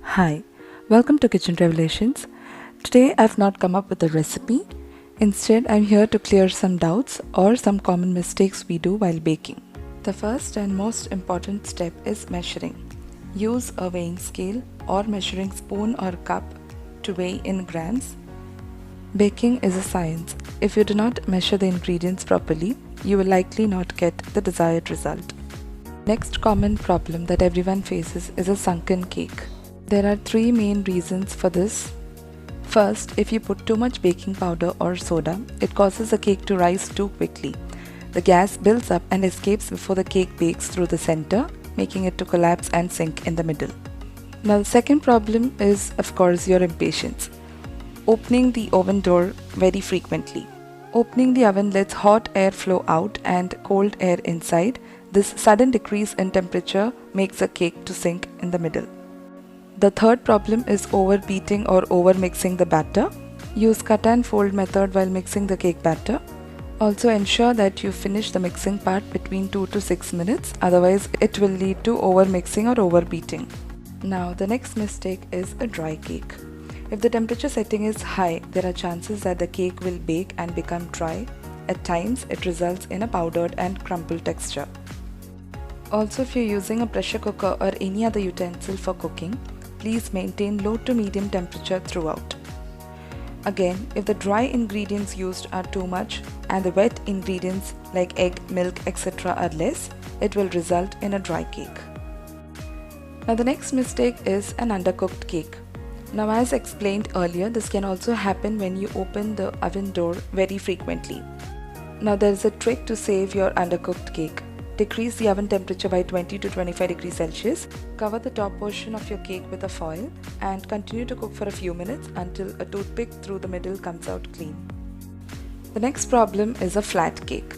Hi, welcome to Kitchen Revelations. Today I've not come up with a recipe. Instead, I'm here to clear some doubts or some common mistakes we do while baking. The first and most important step is measuring. Use a weighing scale or measuring spoon or cup to weigh in grams. Baking is a science. If you do not measure the ingredients properly, you will likely not get the desired result. Next common problem that everyone faces is a sunken cake. There are three main reasons for this. First, if you put too much baking powder or soda, it causes the cake to rise too quickly. The gas builds up and escapes before the cake bakes through the center, making it to collapse and sink in the middle. Now, the second problem is, of course, your impatience. Opening the oven door very frequently. Opening the oven lets hot air flow out and cold air inside. This sudden decrease in temperature makes the cake to sink in the middle. The third problem is overbeating or overmixing the batter. Use cut and fold method while mixing the cake batter. Also ensure that you finish the mixing part between 2 to 6 minutes, otherwise it will lead to overmixing or overbeating. Now the next mistake is a dry cake. If the temperature setting is high, there are chances that the cake will bake and become dry. At times, it results in a powdered and crumpled texture. Also, if you're using a pressure cooker or any other utensil for cooking, please maintain low to medium temperature throughout. Again, if the dry ingredients used are too much and the wet ingredients like egg, milk, etc. are less, it will result in a dry cake. Now the next mistake is an undercooked cake. Now as explained earlier, this can also happen when you open the oven door very frequently. Now there is a trick to save your undercooked cake. Decrease the oven temperature by 20 to 25 degrees Celsius. Cover the top portion of your cake with a foil and continue to cook for a few minutes until a toothpick through the middle comes out clean. The next problem is a flat cake.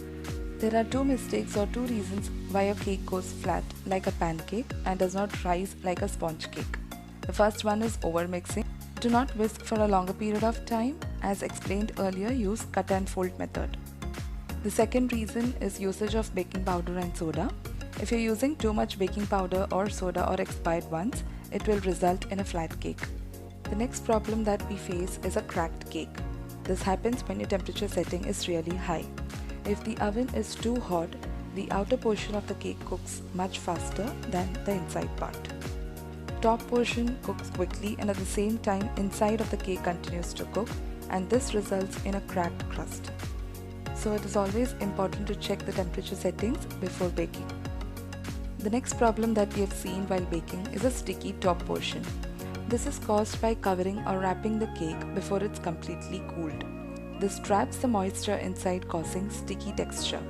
There are two mistakes or two reasons why your cake goes flat like a pancake and does not rise like a sponge cake. The first one is overmixing. Do not whisk for a longer period of time. As explained earlier, use cut and fold method. The second reason is usage of baking powder and soda. If you're using too much baking powder or soda or expired ones, it will result in a flat cake. The next problem that we face is a cracked cake. This happens when your temperature setting is really high. If the oven is too hot, the outer portion of the cake cooks much faster than the inside part. Top portion cooks quickly and at the same time inside of the cake continues to cook, and this results in a cracked crust. So it is always important to check the temperature settings before baking. The next problem that we have seen while baking is a sticky top portion. This is caused by covering or wrapping the cake before it's completely cooled. This traps the moisture inside, causing sticky texture.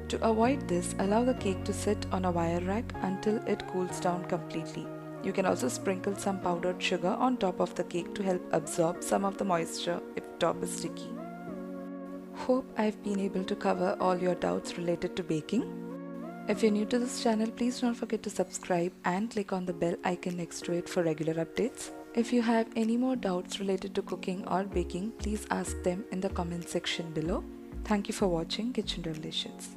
To avoid this, allow the cake to sit on a wire rack until it cools down completely. You can also sprinkle some powdered sugar on top of the cake to help absorb some of the moisture if top is sticky. Hope I've been able to cover all your doubts related to baking. If you're new to this channel, please don't forget to subscribe and click on the bell icon next to it for regular updates. If you have any more doubts related to cooking or baking, please ask them in the comment section below. Thank you for watching Kitchen Revelations.